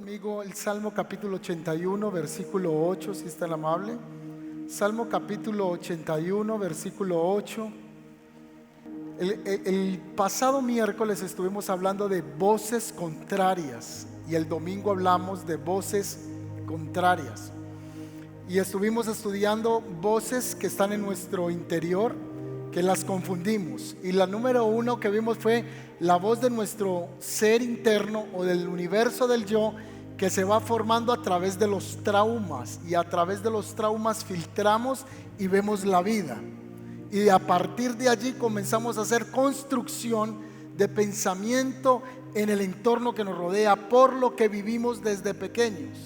conmigo el Salmo capítulo 81, versículo 8, si es tan amable. Salmo capítulo 81, versículo 8. El pasado miércoles estuvimos hablando de voces contrarias y el domingo hablamos de voces contrarias. Y estuvimos estudiando voces que están en nuestro interior, que las confundimos. Y la número uno que vimos fue la voz de nuestro ser interno o del universo del yo, que se va formando a través de los traumas. Y a través de los traumas filtramos y vemos la vida. Y a partir de allí comenzamos a hacer construcción de pensamiento en el entorno que nos rodea por lo que vivimos desde pequeños.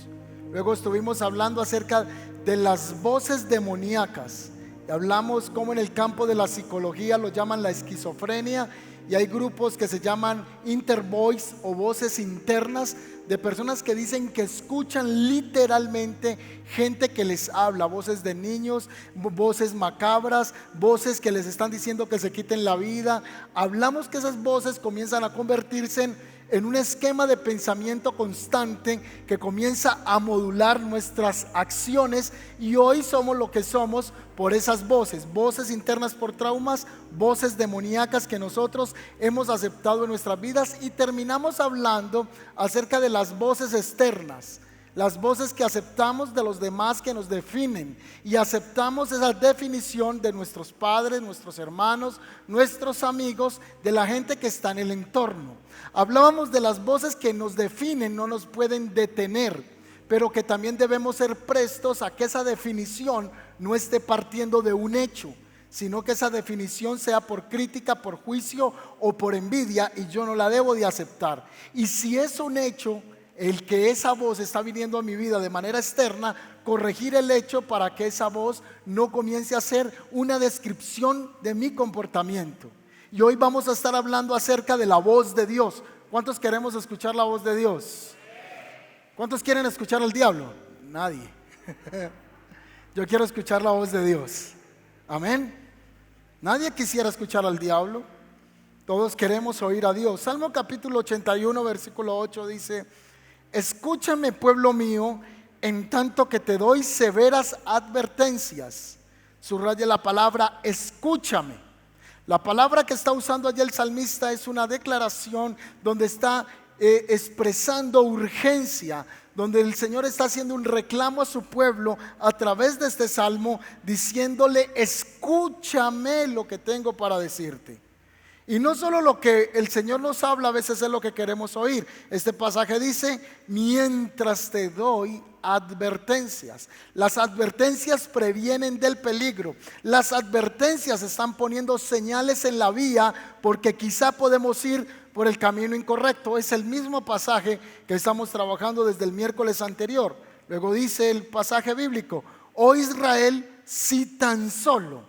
Luego estuvimos hablando acerca de las voces demoníacas. Hablamos cómo en el campo de la psicología lo llaman la esquizofrenia, y hay grupos que se llaman intervoice o voces internas, de personas que dicen que escuchan literalmente gente que les habla, voces de niños, voces macabras, voces que les están diciendo que se quiten la vida. Hablamos que esas voces comienzan a convertirse en un esquema de pensamiento constante que comienza a modular nuestras acciones, y hoy somos lo que somos por esas voces, voces internas por traumas, voces demoníacas que nosotros hemos aceptado en nuestras vidas. Y terminamos hablando acerca de las voces externas, las voces que aceptamos de los demás que nos definen, y aceptamos esa definición de nuestros padres, nuestros hermanos, nuestros amigos, de la gente que está en el entorno. Hablábamos de las voces que nos definen, no nos pueden detener, pero que también debemos ser prestos a que esa definición no esté partiendo de un hecho, sino que esa definición sea por crítica, por juicio o por envidia, y yo no la debo de aceptar. Y si es un hecho el que esa voz está viniendo a mi vida de manera externa, corregir el hecho para que esa voz no comience a ser una descripción de mi comportamiento. Y hoy vamos a estar hablando acerca de la voz de Dios. ¿Cuántos queremos escuchar la voz de Dios? ¿Cuántos quieren escuchar al diablo? Nadie. Yo quiero escuchar la voz de Dios. Amén. Nadie quisiera escuchar al diablo. Todos queremos oír a Dios. Salmo capítulo 81, versículo 8 dice: escúchame, pueblo mío, en tanto que te doy severas advertencias. Subraya la palabra escúchame. La palabra que está usando allí el salmista es una declaración donde está expresando urgencia, donde el Señor está haciendo un reclamo a su pueblo a través de este salmo, diciéndole: escúchame lo que tengo para decirte. Y no solo lo que el Señor nos habla, a veces es lo que queremos oír. Este pasaje dice: mientras te doy advertencias. Las advertencias previenen del peligro. Las advertencias están poniendo señales en la vía, porque quizá podemos ir por el camino incorrecto. Es el mismo pasaje que estamos trabajando desde el miércoles anterior. Luego dice el pasaje bíblico: oh Israel, si tan solo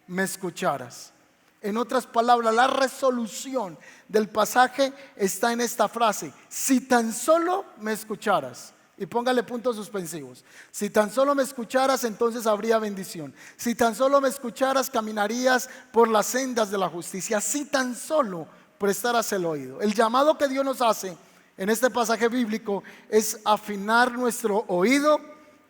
me escucharas. En otras palabras, la resolución del pasaje está en esta frase: si tan solo me escucharas. Y póngale puntos suspensivos. Si tan solo me escucharas, entonces habría bendición. Si tan solo me escucharas, caminarías por las sendas de la justicia. Si tan solo prestaras el oído. El llamado que Dios nos hace en este pasaje bíblico es afinar nuestro oído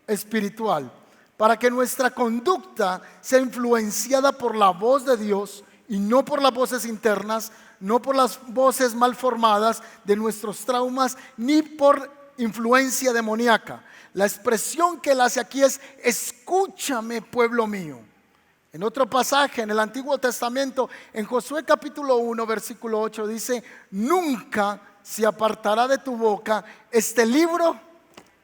espiritual, para que nuestra conducta sea influenciada por la voz de Dios y no por las voces internas, no por las voces mal formadas de nuestros traumas, ni por influencia demoníaca. La expresión que él hace aquí es: escúchame, pueblo mío. En otro pasaje en el Antiguo Testamento, en Josué capítulo 1 versículo 8 dice: nunca se apartará de tu boca este libro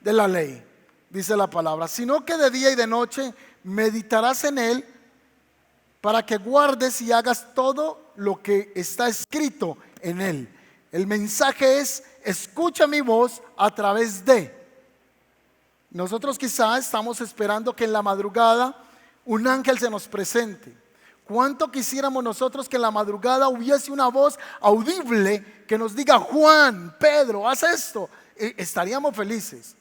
de la ley, dice la palabra, sino que de día y de noche meditarás en él, para que guardes y hagas todo lo que está escrito en él. El mensaje es: escucha mi voz a través de. Nosotros quizás estamos esperando que en la madrugada un ángel se nos presente. ¿Cuánto quisiéramos nosotros que en la madrugada hubiese una voz audible que nos diga: Juan, Pedro, haz esto? Estaríamos felices.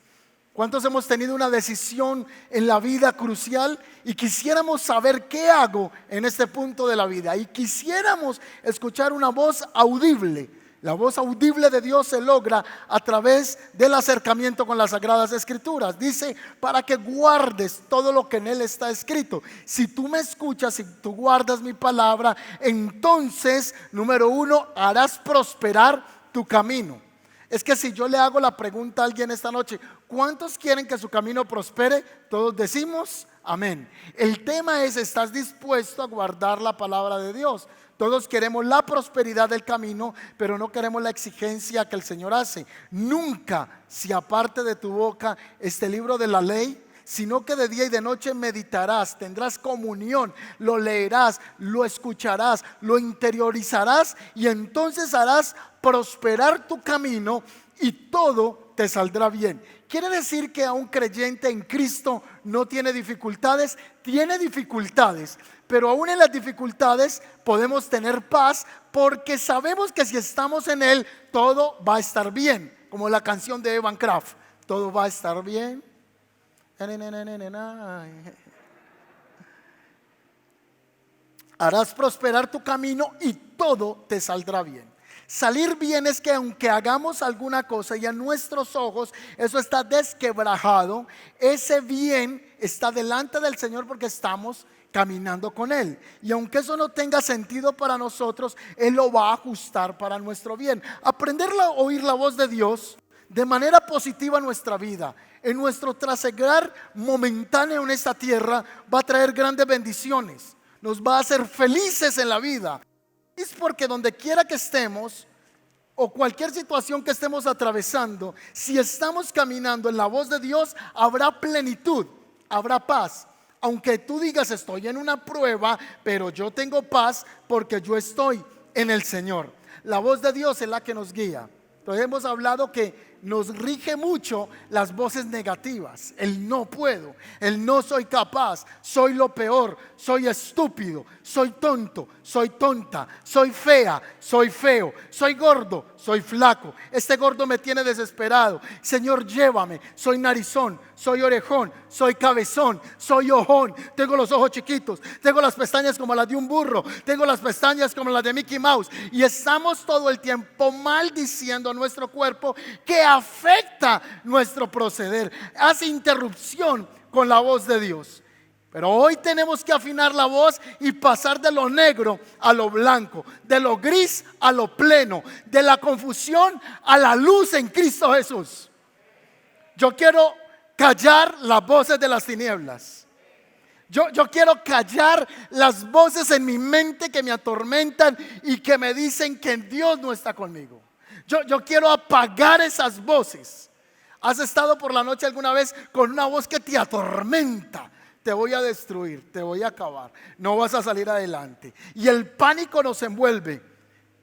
¿Cuántos hemos tenido una decisión en la vida crucial y quisiéramos saber qué hago en este punto de la vida? Y quisiéramos escuchar una voz audible. La voz audible de Dios se logra a través del acercamiento con las Sagradas Escrituras. Dice, para que guardes todo lo que en él está escrito. Si tú me escuchas, si tú guardas mi palabra, entonces, número uno, harás prosperar tu camino. Es que si yo le hago la pregunta a alguien esta noche, ¿cuántos quieren que su camino prospere? Todos decimos amén. El tema es, ¿estás dispuesto a guardar la palabra de Dios? Todos queremos la prosperidad del camino, pero no queremos la exigencia que el Señor hace. Nunca se aparte de tu boca este libro de la ley, sino que de día y de noche meditarás, tendrás comunión, lo leerás, lo escucharás, lo interiorizarás y entonces harás prosperar tu camino y todo te saldrá bien. ¿Quiere decir que a un creyente en Cristo no tiene dificultades? Tiene dificultades, pero aún en las dificultades podemos tener paz porque sabemos que si estamos en Él todo va a estar bien, como la canción de Evan Kraft, todo va a estar bien. Harás prosperar tu camino y todo te saldrá bien. Salir bien es que aunque hagamos alguna cosa y a nuestros ojos eso está desquebrajado, ese bien está delante del Señor porque estamos caminando con Él. Y aunque eso no tenga sentido para nosotros, Él lo va a ajustar para nuestro bien. Aprender a oír la voz de Dios de manera positiva en nuestra vida, en nuestro trasegar momentáneo en esta tierra, va a traer grandes bendiciones. Nos va a hacer felices en la vida. Es porque donde quiera que estemos o cualquier situación que estemos atravesando, si estamos caminando en la voz de Dios, habrá plenitud, habrá paz. Aunque tú digas estoy en una prueba, pero yo tengo paz porque yo estoy en el Señor. La voz de Dios es la que nos guía. Entonces hemos hablado que nos rige mucho las voces negativas, el no puedo, el no soy capaz, soy lo peor, soy estúpido, soy tonto, soy tonta, soy fea, soy feo, soy gordo, soy flaco, este gordo me tiene desesperado, Señor llévame, soy narizón, soy orejón, soy cabezón, soy ojón, tengo los ojos chiquitos, tengo las pestañas como las de un burro, tengo las pestañas como las de Mickey Mouse y estamos todo el tiempo maldiciendo a nuestro cuerpo que afecta nuestro proceder, hace interrupción con la voz de Dios. Pero hoy tenemos que afinar la voz y pasar de lo negro a lo blanco, de lo gris a lo pleno, de la confusión a la luz en Cristo Jesús. Yo quiero callar las voces de las tinieblas. Yo quiero callar las voces en mi mente que me atormentan y que me dicen que Dios no está conmigo. Yo quiero apagar esas voces. ¿Has estado por la noche alguna vez con una voz que te atormenta? Te voy a destruir, te voy a acabar, no vas a salir adelante. Y el pánico nos envuelve.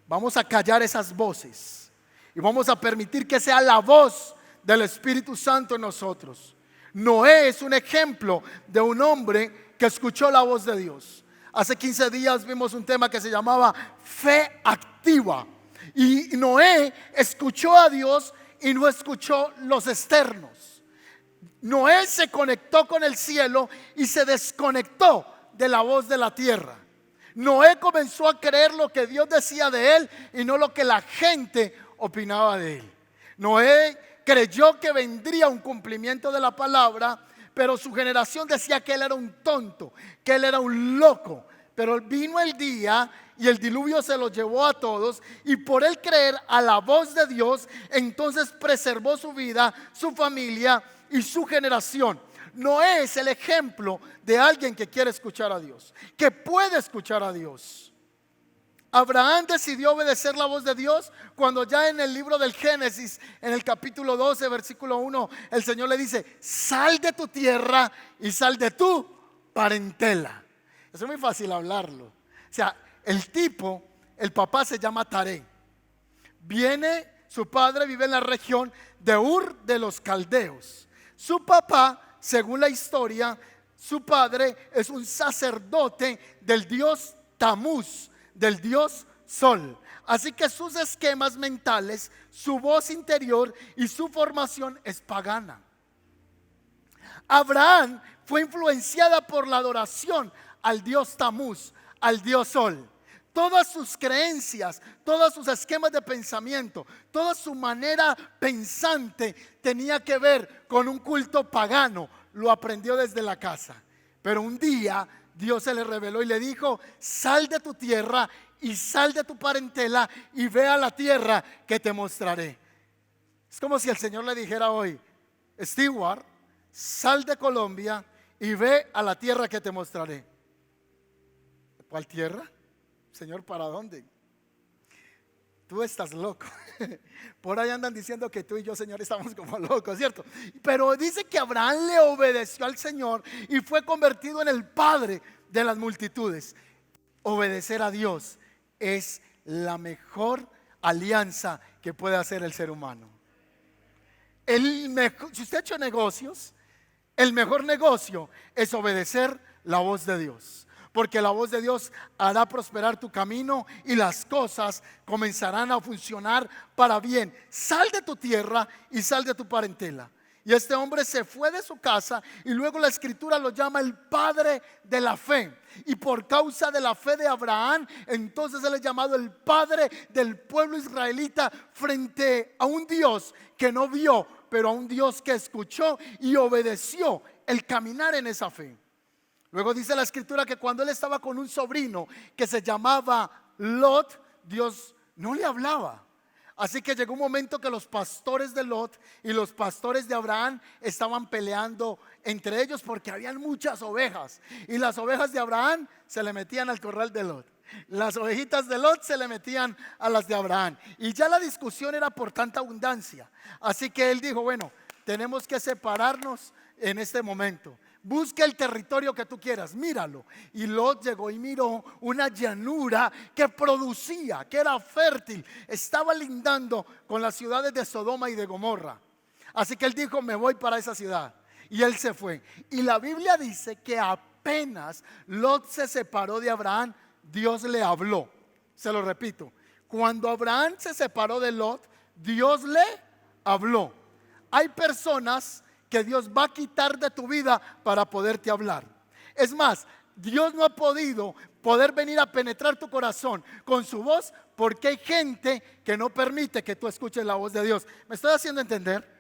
Vamos a callar esas voces y vamos a permitir que sea la voz del Espíritu Santo en nosotros. Noé es un ejemplo de un hombre que escuchó la voz de Dios. Hace 15 días vimos un tema que se llamaba fe activa. Y Noé escuchó a Dios y no escuchó los externos. Noé se conectó con el cielo y se desconectó de la voz de la tierra. Noé comenzó a creer lo que Dios decía de él y no lo que la gente opinaba de él. Noé creyó que vendría un cumplimiento de la palabra, pero su generación decía que él era un tonto, que él era un loco. Pero vino el día y el diluvio se los llevó a todos, y por él creer a la voz de Dios, entonces preservó su vida, su familia y su generación. Noé es el ejemplo de alguien que quiere escuchar a Dios, que puede escuchar a Dios. Abraham decidió obedecer la voz de Dios cuando ya en el libro del Génesis, en el capítulo 12, versículo 1, el Señor le dice: sal de tu tierra y sal de tu parentela. Eso es muy fácil hablarlo. O sea, el papá se llama Taré. Su padre vive en la región de Ur de los Caldeos. Su papá, según la historia, su padre es un sacerdote del dios Tamuz, del dios Sol. Así que sus esquemas mentales, su voz interior y su formación es pagana. Abraham fue influenciada por la adoración al dios Tamuz, al dios Sol. Todas sus creencias, todos sus esquemas de pensamiento, toda su manera pensante tenía que ver con un culto pagano. Lo aprendió desde la casa. Pero un día Dios se le reveló y le dijo: sal de tu tierra y sal de tu parentela y ve a la tierra que te mostraré. Es como si el Señor le dijera hoy: Stewart, sal de Colombia y ve a la tierra que te mostraré. ¿Cuál tierra? Señor, ¿para dónde? Tú estás loco. Por ahí andan diciendo que tú y yo, Señor, estamos como locos, ¿cierto? Pero dice que Abraham le obedeció al Señor y fue convertido en el padre de las multitudes. Obedecer a Dios es la mejor alianza que puede hacer el ser humano. Si usted ha hecho negocios, el mejor negocio es obedecer la voz de Dios. Porque la voz de Dios hará prosperar tu camino y las cosas comenzarán a funcionar para bien. Sal de tu tierra y sal de tu parentela. Y este hombre se fue de su casa y luego la escritura lo llama el padre de la fe. Y por causa de la fe de Abraham, entonces él es llamado el padre del pueblo israelita frente a un Dios que no vio, pero a un Dios que escuchó y obedeció el caminar en esa fe. Luego dice la escritura que cuando él estaba con un sobrino que se llamaba Lot, Dios no le hablaba. Así que llegó un momento que los pastores de Lot y los pastores de Abraham estaban peleando entre ellos porque habían muchas ovejas. Y las ovejas de Abraham se le metían al corral de Lot. Las ovejitas de Lot se le metían a las de Abraham. Y ya la discusión era por tanta abundancia. Así que él dijo: bueno, tenemos que separarnos en este momento. Busca el territorio que tú quieras, míralo. Y Lot llegó y miró una llanura que producía, que era fértil, estaba lindando con las ciudades de Sodoma y de Gomorra. Así que él dijo: me voy para esa ciudad. Y él se fue. Y la Biblia dice que apenas Lot se separó de Abraham, Dios le habló. Se lo repito: cuando Abraham se separó de Lot, Dios le habló. Hay personas que Dios va a quitar de tu vida para poderte hablar. Es más, Dios no ha poder venir a penetrar tu corazón con su voz porque hay gente que no permite que tú escuches la voz de Dios. ¿Me estoy haciendo entender?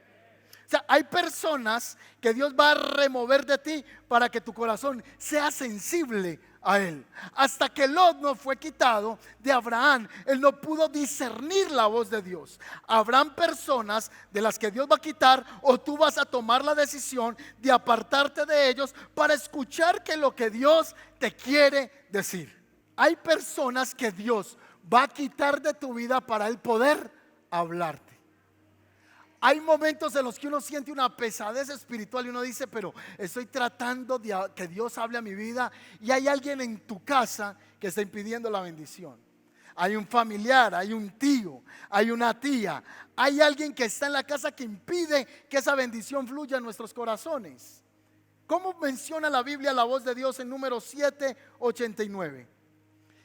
O sea, hay personas que Dios va a remover de ti para que tu corazón sea sensible a Él. Hasta que Lot no fue quitado de Abraham, él no pudo discernir la voz de Dios. Habrán personas de las que Dios va a quitar, o tú vas a tomar la decisión de apartarte de ellos para escuchar que lo que Dios te quiere decir. Hay personas que Dios va a quitar de tu vida para Él poder hablarte. Hay momentos en los que uno siente una pesadez espiritual y uno dice: pero estoy tratando de que Dios hable a mi vida, y hay alguien en tu casa que está impidiendo la bendición. Hay un familiar, hay un tío, hay una tía, hay alguien que está en la casa que impide que esa bendición fluya en nuestros corazones. ¿Cómo menciona la Biblia la voz de Dios en Números 7:89?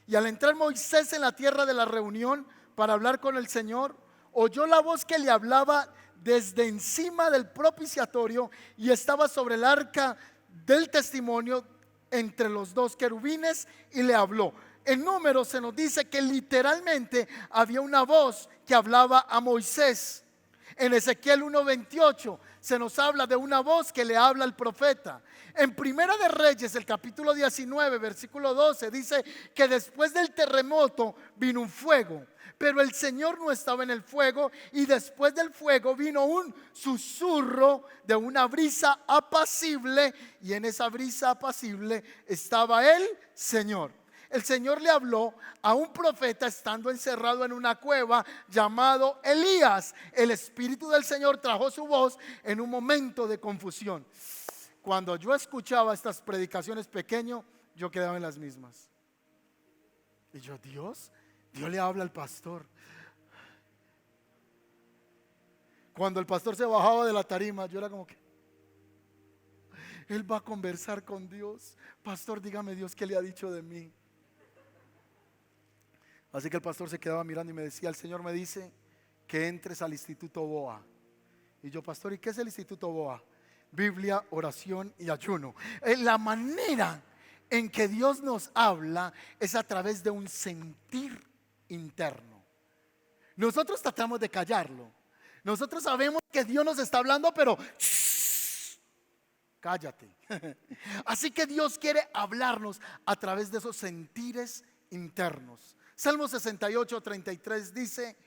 Y al entrar Moisés en la tierra de la reunión para hablar con el Señor, oyó la voz que le hablaba desde encima del propiciatorio, y estaba sobre el arca del testimonio entre los dos querubines, y le habló. En Números se nos dice que literalmente había una voz que hablaba a Moisés. En Ezequiel 1:28 se nos habla de una voz que le habla al profeta. En Primera de Reyes, el capítulo 19, versículo 12, dice que después del terremoto vino un fuego, pero el Señor no estaba en el fuego, y después del fuego vino un susurro de una brisa apacible, y en esa brisa apacible estaba el Señor. El Señor le habló a un profeta estando encerrado en una cueva llamado Elías. El Espíritu del Señor trajo su voz en un momento de confusión. Cuando yo escuchaba estas predicaciones pequeño, yo quedaba en las mismas. Y yo: Dios le habla al pastor. Cuando el pastor se bajaba de la tarima, yo era como que: él va a conversar con Dios. Pastor, dígame Dios qué le ha dicho de mí. Así que el pastor se quedaba mirando y me decía: el Señor me dice que entres al Instituto Boa. Y yo: pastor, ¿y qué es el Instituto Boa? Biblia, oración y ayuno. La manera en que Dios nos habla es a través de un sentir interno. Nosotros tratamos de callarlo. Nosotros sabemos que Dios nos está hablando, pero cállate. Así que Dios quiere hablarnos a través de esos sentires internos. Salmo 68:33 dice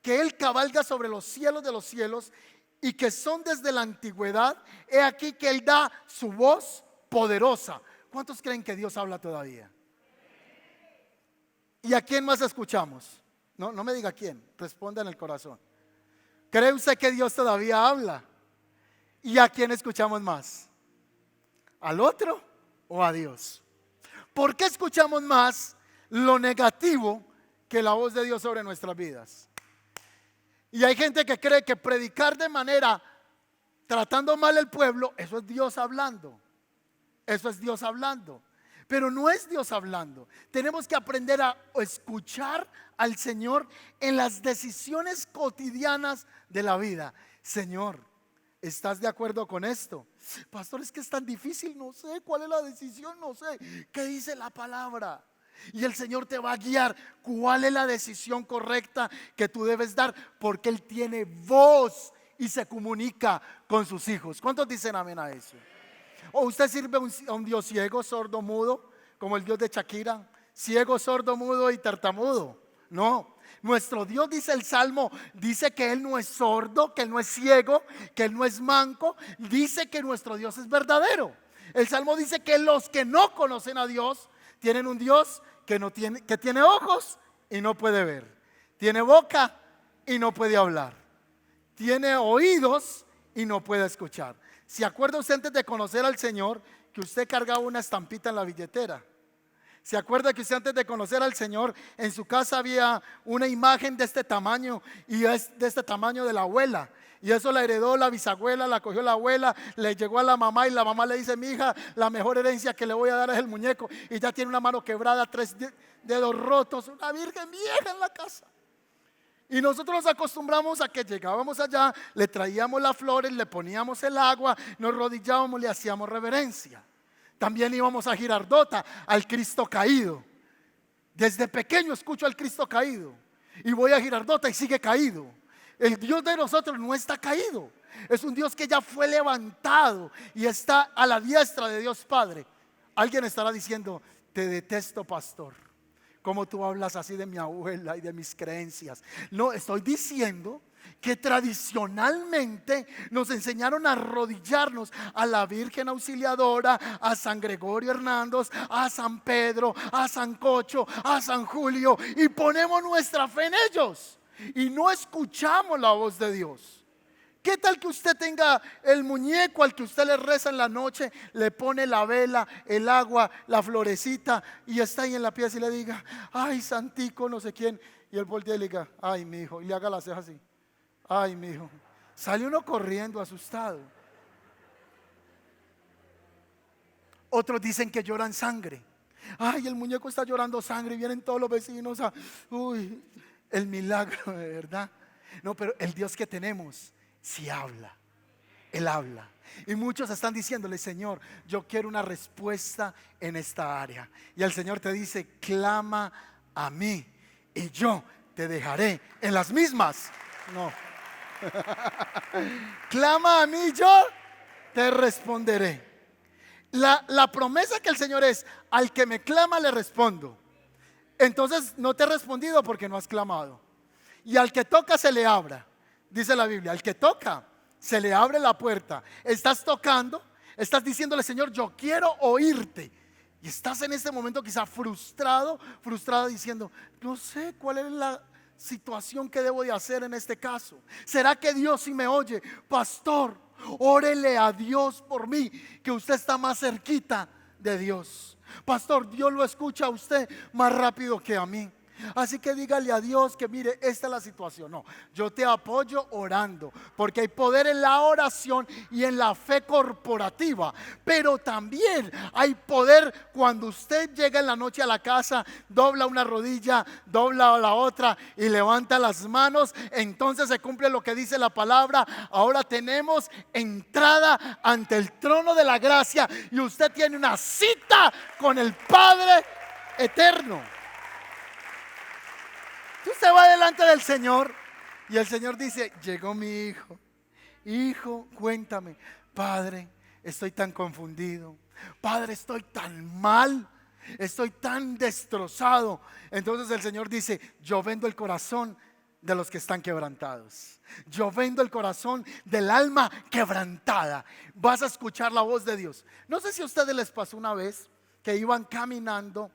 que Él cabalga sobre los cielos de los cielos y que son desde la antigüedad. He aquí que Él da su voz poderosa. ¿Cuántos creen que Dios habla todavía? ¿Y a quién más escuchamos? No me diga quién, responda en el corazón. ¿Cree usted que Dios todavía habla? ¿Y a quién escuchamos más? ¿Al otro o a Dios? ¿Por qué escuchamos más lo negativo que la voz de Dios sobre nuestras vidas? Y hay gente que cree que predicar de manera tratando mal al pueblo, eso es Dios hablando. Eso es Dios hablando. Pero no es Dios hablando. Tenemos que aprender a escuchar al Señor en las decisiones cotidianas de la vida. Señor, ¿estás de acuerdo con esto? Pastor, es que es tan difícil, no sé cuál es la decisión, no sé qué dice la palabra. Y el Señor te va a guiar cuál es la decisión correcta que tú debes dar, porque Él tiene voz y se comunica con sus hijos. ¿Cuántos dicen amén a eso? ¿O usted sirve a un Dios ciego, sordo, mudo, como el Dios de Shakira? Ciego, sordo, mudo y tartamudo. No, nuestro Dios, dice el Salmo, dice que Él no es sordo, que Él no es ciego, que Él no es manco. Dice que nuestro Dios es verdadero. El Salmo dice que los que no conocen a Dios tienen un Dios que tiene ojos y no puede ver, tiene boca y no puede hablar, tiene oídos y no puede escuchar. ¿Se acuerda usted antes de conocer al Señor que usted cargaba una estampita en la billetera? ¿Se acuerda que usted antes de conocer al Señor en su casa había una imagen de este tamaño y es de este tamaño de la abuela? Y eso la heredó la bisabuela, la cogió la abuela, le llegó a la mamá y la mamá le dice: mi hija, la mejor herencia que le voy a dar es el muñeco. Y ya tiene una mano quebrada, 3 dedos rotos, una virgen vieja en la casa. Y nosotros nos acostumbramos a que llegábamos allá, le traíamos las flores, le poníamos el agua, nos rodillábamos, le hacíamos reverencia. También íbamos a Girardota, al Cristo caído. Desde pequeño escucho al Cristo caído y voy a Girardota y sigue caído. El Dios de nosotros no está caído, es un Dios que ya fue levantado y está a la diestra de Dios Padre. Alguien estará diciendo: te detesto, pastor, ¿cómo tú hablas así de mi abuela y de mis creencias? No, estoy diciendo que tradicionalmente nos enseñaron a arrodillarnos a la Virgen Auxiliadora, a San Gregorio Hernández, a San Pedro, a San Cocho, a San Julio, y ponemos nuestra fe en ellos y no escuchamos la voz de Dios. ¿Qué tal que usted tenga el muñeco al que usted le reza en la noche, le pone la vela, el agua, la florecita y está ahí en la pieza y le diga: ay, santico, no sé quién? Y él voltea y le diga: ay, mi hijo, y le haga la ceja así: ay, mi hijo. Sale uno corriendo asustado. Otros dicen que lloran sangre. Ay, el muñeco está llorando sangre y vienen todos los vecinos a, uy, el milagro, de verdad. No, pero el Dios que tenemos sí habla. Él habla. Y muchos están diciéndole: Señor, yo quiero una respuesta en esta área. Y el Señor te dice: clama a mí y yo te dejaré en las mismas. No. Clama a mí, yo te responderé. La promesa que el Señor es: al que me clama le respondo. Entonces no te he respondido porque no has clamado. Y al que toca se le abra. Dice la Biblia: al que toca se le abre la puerta. Estás tocando, estás diciéndole: Señor, yo quiero oírte. Y estás en este momento quizá frustrado, diciendo: no sé cuál es la situación que debo de hacer en este caso. ¿Será que Dios sí me oye? Pastor, órele a Dios por mí, que usted está más cerquita de Dios. Pastor, Dios lo escucha a usted más rápido que a mí. Así que dígale a Dios que mire, esta es la situación. No, yo te apoyo orando, porque hay poder en la oración y en la fe corporativa. Pero también hay poder cuando usted llega en la noche a la casa, dobla una rodilla, dobla la otra y levanta las manos. Entonces se cumple lo que dice la palabra. Ahora tenemos entrada ante el trono de la gracia y usted tiene una cita con el Padre eterno. Usted va delante del Señor y el Señor dice: llegó mi hijo. Hijo, cuéntame. Padre, estoy tan confundido. Padre, estoy tan mal. Estoy tan destrozado. Entonces el Señor dice: yo vendo el corazón de los que están quebrantados. Yo vendo el corazón del alma quebrantada. Vas a escuchar la voz de Dios. No sé si a ustedes les pasó una vez que iban caminando.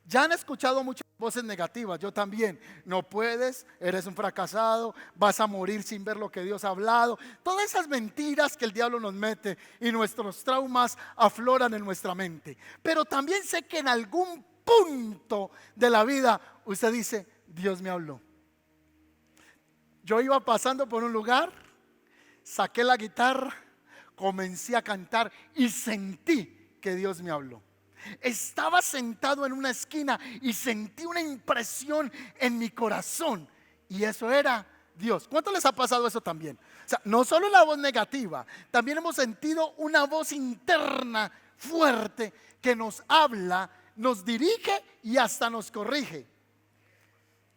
Ya han escuchado muchas voces negativas, yo también. No puedes, eres un fracasado, vas a morir sin ver lo que Dios ha hablado. Todas esas mentiras que el diablo nos mete y nuestros traumas afloran en nuestra mente. Pero también sé que en algún punto de la vida usted dice: Dios me habló. Yo iba pasando por un lugar, saqué la guitarra, comencé a cantar y sentí que Dios me habló. Estaba sentado en una esquina y sentí una impresión en mi corazón, y eso era Dios. ¿Cuánto les ha pasado eso también? O sea, no solo la voz negativa, también hemos sentido una voz interna fuerte que nos habla, nos dirige y hasta nos corrige.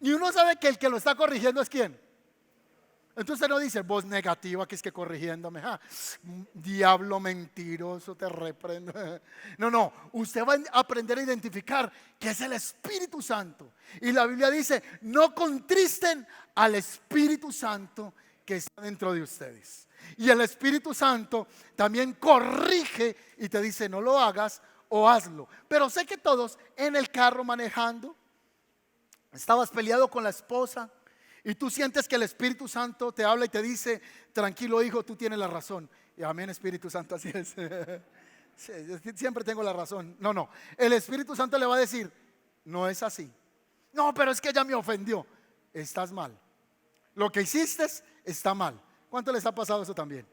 Y uno sabe que el que lo está corrigiendo es ¿quién? Entonces no dice: voz negativa que es que corrigiéndome, diablo mentiroso, te reprendo. No, usted va a aprender a identificar que es el Espíritu Santo. Y la Biblia dice: no contristen al Espíritu Santo que está dentro de ustedes. Y el Espíritu Santo también corrige y te dice: no lo hagas o hazlo. Pero sé que todos en el carro manejando, estabas peleado con la esposa y tú sientes que el Espíritu Santo te habla y te dice: tranquilo hijo, tú tienes la razón. Y amén, Espíritu Santo, así es. Sí, siempre tengo la razón. No, el Espíritu Santo le va a decir: no es así. No, pero es que ella me ofendió. Estás mal. Lo que hiciste está mal. ¿Cuánto les ha pasado eso también?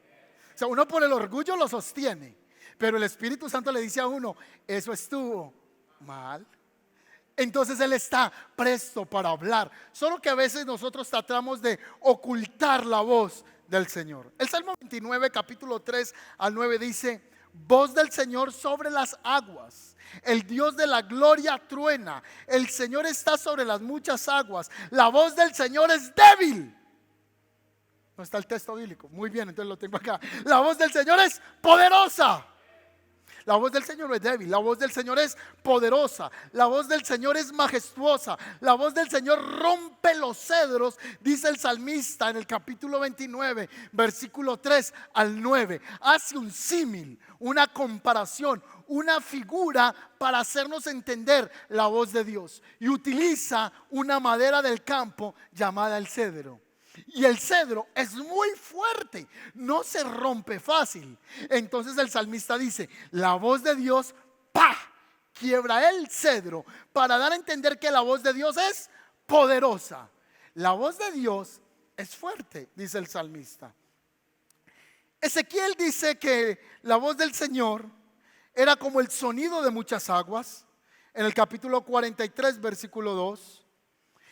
O sea, uno por el orgullo lo sostiene, pero el Espíritu Santo le dice a uno: eso estuvo mal. Entonces Él está presto para hablar. Solo que a veces nosotros tratamos de ocultar la voz del Señor. El Salmo 29, capítulo 3 al 9 dice: voz del Señor sobre las aguas, el Dios de la gloria truena, el Señor está sobre las muchas aguas, la voz del Señor es débil. No está el texto bíblico. Muy bien, entonces lo tengo acá. La voz del Señor es poderosa. La voz del Señor no es débil, la voz del Señor es poderosa, la voz del Señor es majestuosa, la voz del Señor rompe los cedros, dice el salmista en el capítulo 29, versículo 3 al 9. Hace un símil, una comparación, una figura para hacernos entender la voz de Dios, y utiliza una madera del campo llamada el cedro. Y el cedro es muy fuerte, no se rompe fácil. Entonces el salmista dice: la voz de Dios, ¡pah!, quiebra el cedro, para dar a entender que la voz de Dios es poderosa. La voz de Dios es fuerte, dice el salmista. Ezequiel dice que la voz del Señor era como el sonido de muchas aguas, en el capítulo 43, versículo 2.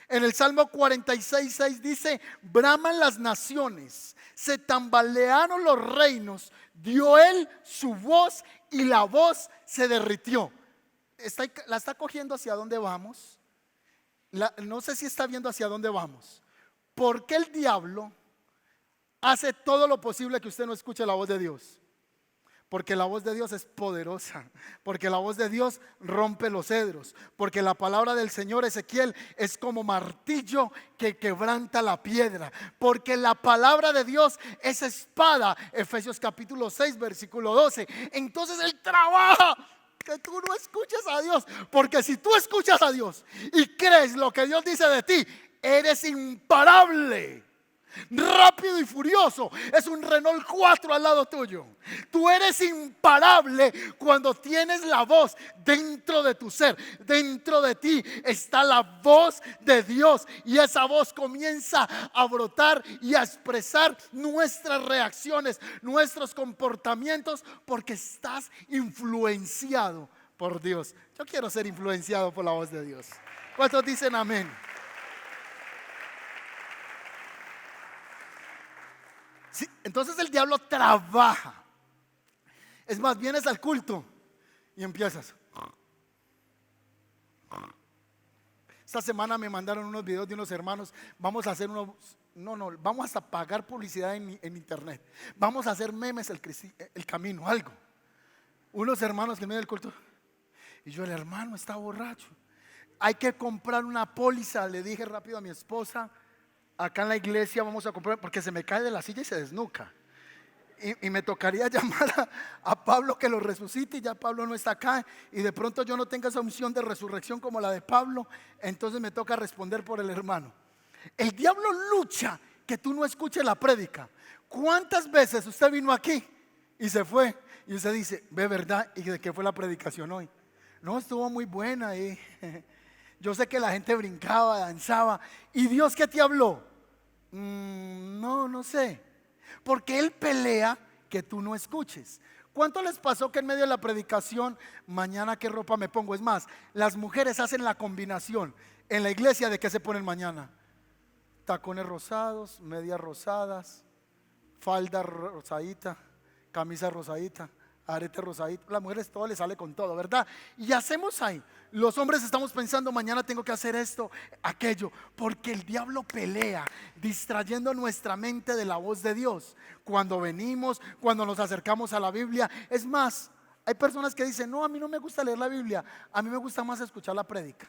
En el Salmo 46, 6 dice: braman las naciones, se tambalearon los reinos, dio Él su voz y la voz se derritió. ¿La está cogiendo hacia dónde vamos? No sé si está viendo hacia dónde vamos. ¿Por qué el diablo hace todo lo posible que usted no escuche la voz de Dios? Porque la voz de Dios es poderosa, porque la voz de Dios rompe los cedros, porque la palabra del Señor, Ezequiel, es como martillo que quebranta la piedra, porque la palabra de Dios es espada, Efesios capítulo 6, versículo 12. Entonces Él trabaja que tú no escuches a Dios, porque si tú escuchas a Dios y crees lo que Dios dice de ti, eres imparable. Rápido y furioso es un Renault 4 al lado tuyo. Tú eres imparable cuando tienes la voz dentro de tu ser. Dentro de ti está la voz de Dios, y esa voz comienza a brotar y a expresar nuestras reacciones, nuestros comportamientos, porque estás influenciado por Dios. Yo quiero ser influenciado por la voz de Dios. ¿Cuántos dicen amén? Sí, entonces el diablo trabaja. Es más, vienes al culto y empiezas. Esta semana me mandaron unos videos de unos hermanos. Vamos a hacer vamos a pagar publicidad en internet. Vamos a hacer memes, el camino, algo. Unos hermanos que me del culto. Y yo, el hermano está borracho. Hay que comprar una póliza. Le dije rápido a mi esposa: acá en la iglesia vamos a comprar, porque se me cae de la silla y se desnuca. Y me tocaría llamar a Pablo que lo resucite, y ya Pablo no está acá, y de pronto yo no tenga esa unción de resurrección como la de Pablo. Entonces me toca responder por el hermano. El diablo lucha que tú no escuches la prédica. ¿Cuántas veces usted vino aquí y se fue y usted dice: ve, verdad, y de qué fue la predicación hoy? No, estuvo muy buena y yo sé que la gente brincaba, danzaba. ¿Y Dios qué te habló? No sé. Porque Él pelea que tú no escuches. ¿Cuánto les pasó que en medio de la predicación, mañana qué ropa me pongo? Es más, las mujeres hacen la combinación en la iglesia de qué se ponen mañana: tacones rosados, medias rosadas, falda rosadita, camisa rosadita, arete rosadito. Las mujeres todo les sale con todo, ¿verdad? Y hacemos ahí. Los hombres estamos pensando: mañana tengo que hacer esto, aquello, porque el diablo pelea distrayendo nuestra mente de la voz de Dios. Cuando venimos, cuando nos acercamos a la Biblia. Es más, hay personas que dicen: no, a mí no me gusta leer la Biblia, a mí me gusta más escuchar la prédica.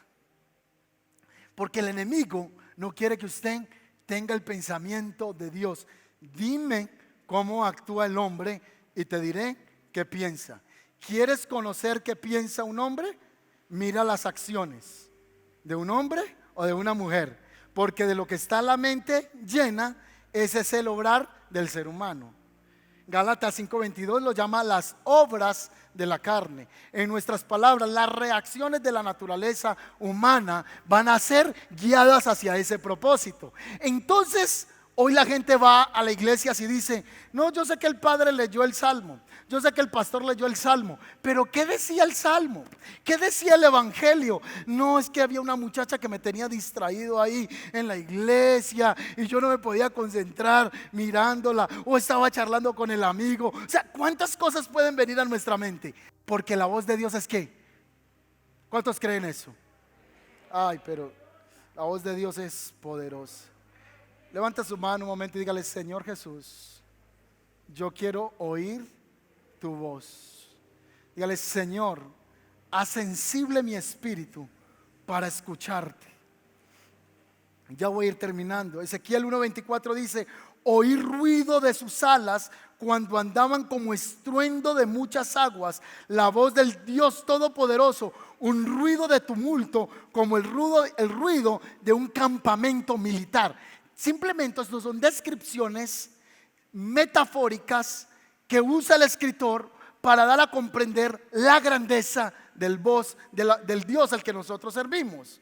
Porque el enemigo no quiere que usted tenga el pensamiento de Dios. Dime cómo actúa el hombre y te diré qué piensa. ¿Quieres conocer qué piensa un hombre? Mira las acciones de un hombre o de una mujer, porque de lo que está la mente llena, ese es el obrar del ser humano. Gálatas 5:22 lo llama las obras de la carne. En nuestras palabras, las reacciones de la naturaleza humana van a ser guiadas hacia ese propósito. Entonces, hoy la gente va a la iglesia y dice: no, yo sé que el padre leyó el salmo, yo sé que el pastor leyó el salmo, pero ¿qué decía el salmo? ¿Qué decía el evangelio? No, es que había una muchacha que me tenía distraído ahí en la iglesia y yo no me podía concentrar mirándola, o estaba charlando con el amigo. O sea, ¿cuántas cosas pueden venir a nuestra mente? Porque la voz de Dios es ¿qué? ¿Cuántos creen eso? Ay, pero la voz de Dios es poderosa. Levanta su mano un momento y dígale: Señor Jesús, yo quiero oír tu voz. Dígale: Señor, haz sensible mi espíritu para escucharte. Ya voy a ir terminando. Ezequiel 1:24 dice: oí ruido de sus alas cuando andaban como estruendo de muchas aguas, la voz del Dios Todopoderoso, un ruido de tumulto como el ruido de un campamento militar. Simplemente estos son descripciones metafóricas que usa el escritor para dar a comprender la grandeza del Dios al que nosotros servimos.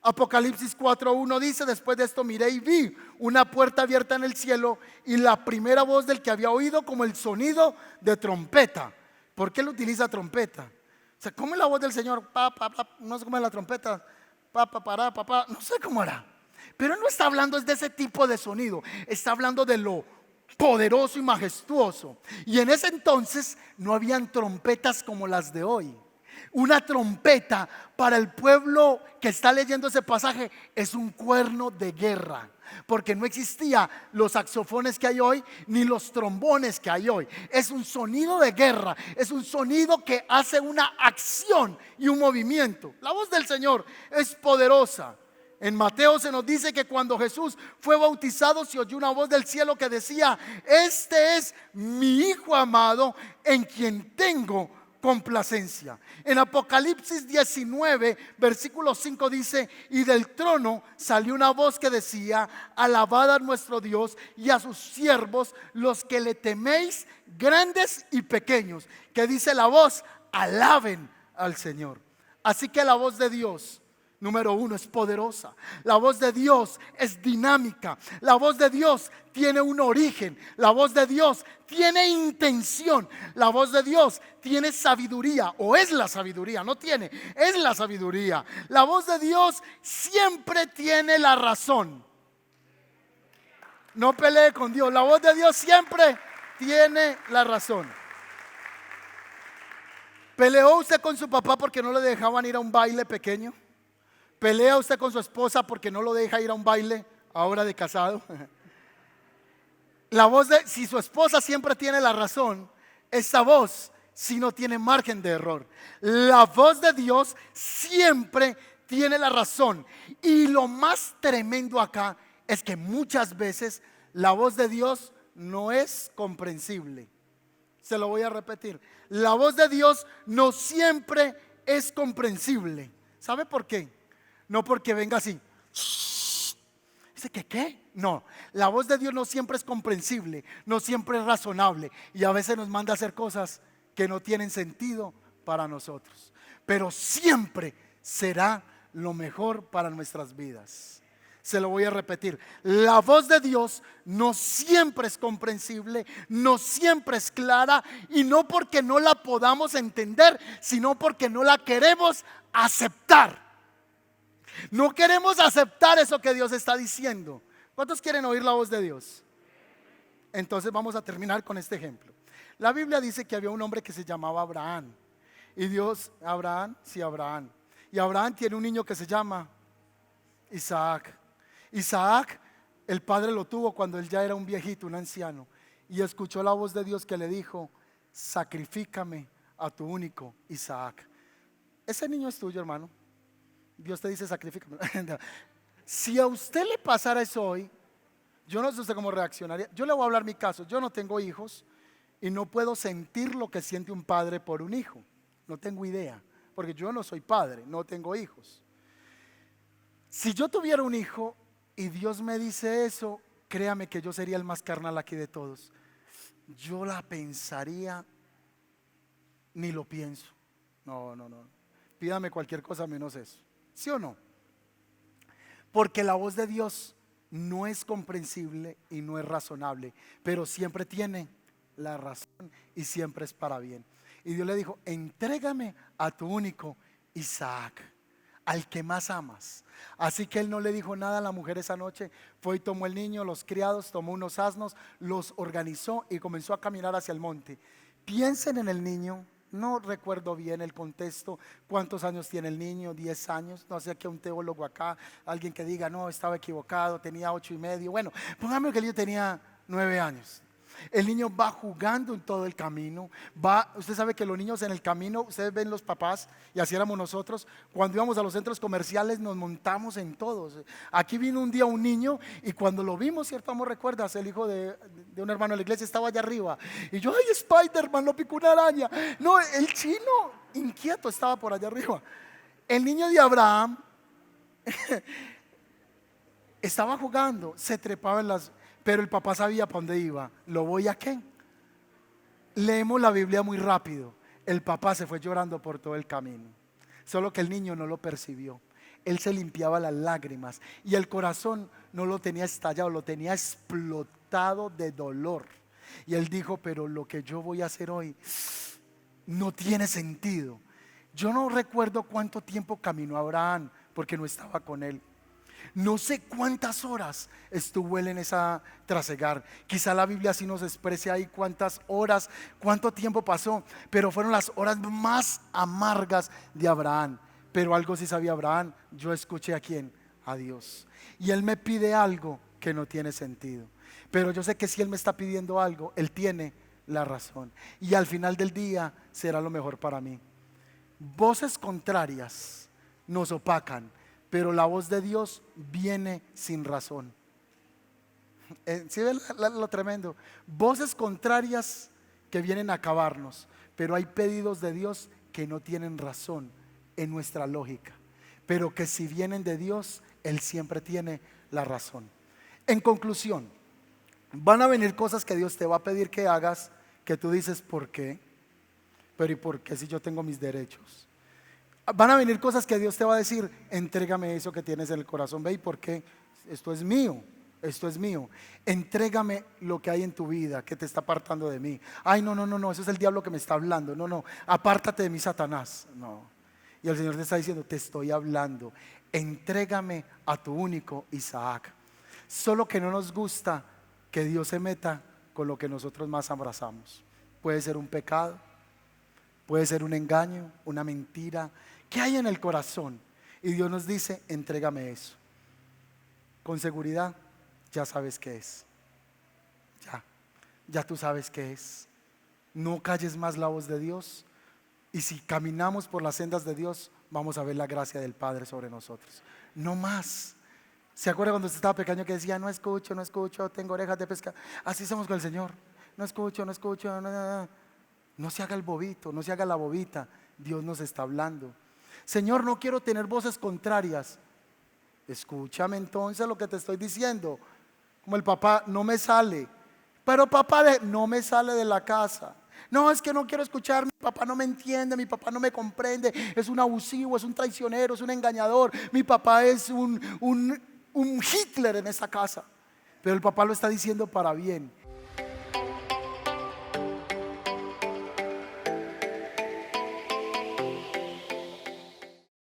Apocalipsis 4:1 dice: después de esto miré y vi una puerta abierta en el cielo, y la primera voz del que había oído como el sonido de trompeta. ¿Por qué él utiliza trompeta? O sea, ¿cómo es la voz del Señor? Pa, pa, pa, no sé cómo es la trompeta. Pa, pa, para, pa, pa, no sé cómo era. Pero él no está hablando de ese tipo de sonido, está hablando de lo poderoso y majestuoso. Y en ese entonces no habían trompetas como las de hoy. Una trompeta para el pueblo que está leyendo ese pasaje es un cuerno de guerra, porque no existían los saxofones que hay hoy ni los trombones que hay hoy. Es un sonido de guerra, es un sonido que hace una acción y un movimiento. La voz del Señor es poderosa. En Mateo se nos dice que cuando Jesús fue bautizado, se oyó una voz del cielo que decía: este es mi Hijo amado, en quien tengo complacencia. En Apocalipsis 19, versículo 5 dice: y del trono salió una voz que decía: alabad a nuestro Dios y a sus siervos, los que le teméis, grandes y pequeños. Que dice la voz: alaben al Señor. Así que la voz de Dios, número uno, es poderosa. La voz de Dios es dinámica. La voz de Dios tiene un origen. La voz de Dios tiene intención. La voz de Dios tiene sabiduría, o es la sabiduría, no tiene, es la sabiduría. La voz de Dios siempre tiene la razón. No pelee con Dios. La voz de Dios siempre tiene la razón. ¿Peleó usted con su papá porque no le dejaban ir a un baile pequeño? ¿Pelea usted con su esposa porque no lo deja ir a un baile ahora de casado? La voz de, si su esposa siempre tiene la razón, esa voz sí no tiene margen de error. La voz de Dios siempre tiene la razón. Y lo más tremendo acá es que muchas veces la voz de Dios no es comprensible. Se lo voy a repetir. La voz de Dios no siempre es comprensible. ¿Sabe por qué? No porque venga así. Dice que ¿qué? No, la voz de Dios no siempre es comprensible, no siempre es razonable, y a veces nos manda a hacer cosas que no tienen sentido para nosotros, pero siempre será lo mejor para nuestras vidas. Se lo voy a repetir: la voz de Dios no siempre es comprensible, no siempre es clara, y no porque no la podamos entender, sino porque no la queremos aceptar. No queremos aceptar eso que Dios está diciendo. ¿Cuántos quieren oír la voz de Dios? Entonces vamos a terminar con este ejemplo. La Biblia dice que había un hombre que se llamaba Abraham. Y Dios, Abraham, sí, Abraham. Y Abraham tiene un niño que se llama Isaac. Isaac, el padre lo tuvo cuando él ya era un viejito, un anciano. Y escuchó la voz de Dios que le dijo: sacrifícame a tu único Isaac. Ese niño es tuyo, hermano. Dios te dice: sacrifícame. Si a usted le pasara eso hoy, yo no sé usted cómo reaccionaría. Yo le voy a hablar mi caso. Yo no tengo hijos y no puedo sentir lo que siente un padre por un hijo. No tengo idea, porque yo no soy padre, no tengo hijos. Si yo tuviera un hijo y Dios me dice eso, créame que yo sería el más carnal aquí de todos. Yo la pensaría, ni lo pienso. No. Pídame cualquier cosa menos eso. ¿Sí o no? Porque la voz de Dios no es comprensible y no es razonable, pero siempre tiene la razón y siempre es para bien. Y Dios le dijo: entrégame a tu único Isaac, al que más amas. Así que él no le dijo nada a la mujer esa noche. Fue y tomó el niño, los criados, tomó unos asnos, los organizó y comenzó a caminar hacia el monte. Piensen en el niño. No recuerdo bien el contexto. ¿Cuántos años tiene el niño? 10 años. No sé, aquí un teólogo acá, alguien que diga: no, estaba equivocado, tenía 8 y medio. Bueno, póngame que el niño tenía 9 años. El niño va jugando en todo el camino. Usted sabe que los niños en el camino, ustedes ven los papás, y así éramos nosotros. Cuando íbamos a los centros comerciales nos montamos en todos. Aquí vino un día un niño y cuando lo vimos, ¿cierto, amor? ¿Recuerdas? El hijo de un hermano de la iglesia estaba allá arriba. Y yo: ay, Spider-Man, lo picó una araña. No, el chino inquieto estaba por allá arriba. El niño de Abraham estaba jugando, se trepaba en las... Pero el papá sabía para dónde iba. ¿Lo voy a qué? Leemos la Biblia muy rápido. El papá se fue llorando por todo el camino. Solo que el niño no lo percibió. Él se limpiaba las lágrimas y el corazón no lo tenía estallado, lo tenía explotado de dolor. Y él dijo: pero lo que yo voy a hacer hoy no tiene sentido. Yo no recuerdo cuánto tiempo caminó Abraham, porque no estaba con él. No sé cuántas horas estuvo él en esa trasegar. Quizá la Biblia sí nos exprese ahí cuántas horas, cuánto tiempo pasó, pero fueron las horas más amargas de Abraham. Pero algo sí sabía Abraham: yo escuché ¿a quién? A Dios. Y él me pide algo que no tiene sentido, pero yo sé que si él me está pidiendo algo, él tiene la razón, y al final del día será lo mejor para mí. Voces contrarias nos opacan, pero la voz de Dios viene sin razón. ¿Sí ven lo tremendo? Voces contrarias que vienen a acabarnos, pero hay pedidos de Dios que no tienen razón en nuestra lógica, pero que si vienen de Dios, Él siempre tiene la razón. En conclusión, van a venir cosas que Dios te va a pedir que hagas, que tú dices, ¿por qué? Pero ¿y por qué si yo tengo mis derechos? Van a venir cosas que Dios te va a decir, entrégame eso que tienes en el corazón, ve, ¿y por qué? Esto es mío, esto es mío. Entrégame lo que hay en tu vida que te está apartando de mí. Ay, no, no, no, no, eso es el diablo que me está hablando. No, no, apártate de mí, Satanás. No. Y el Señor te está diciendo, te estoy hablando, entrégame a tu único Isaac. Solo que no nos gusta que Dios se meta con lo que nosotros más abrazamos. Puede ser un pecado, puede ser un engaño, una mentira. ¿Qué hay en el corazón? Y Dios nos dice, entrégame eso. Con seguridad, ya sabes qué es. Ya tú sabes qué es. No calles más la voz de Dios. Y si caminamos por las sendas de Dios, vamos a ver la gracia del Padre sobre nosotros. No más. ¿Se acuerda cuando usted estaba pequeño que decía, no escucho, no escucho, tengo orejas de pescado? Así somos con el Señor. No escucho, no escucho, no, no, no. No se haga el bobito, no se haga la bobita. Dios nos está hablando. Señor, no quiero tener voces contrarias. Escúchame entonces lo que te estoy diciendo. Como el papá, no me sale. Pero papá, no me sale de la casa. No, es que no quiero escuchar, mi papá no me entiende, mi papá no me comprende, es un abusivo, es un traicionero, es un engañador, mi papá es un Hitler en esa casa. Pero el papá lo está diciendo para bien.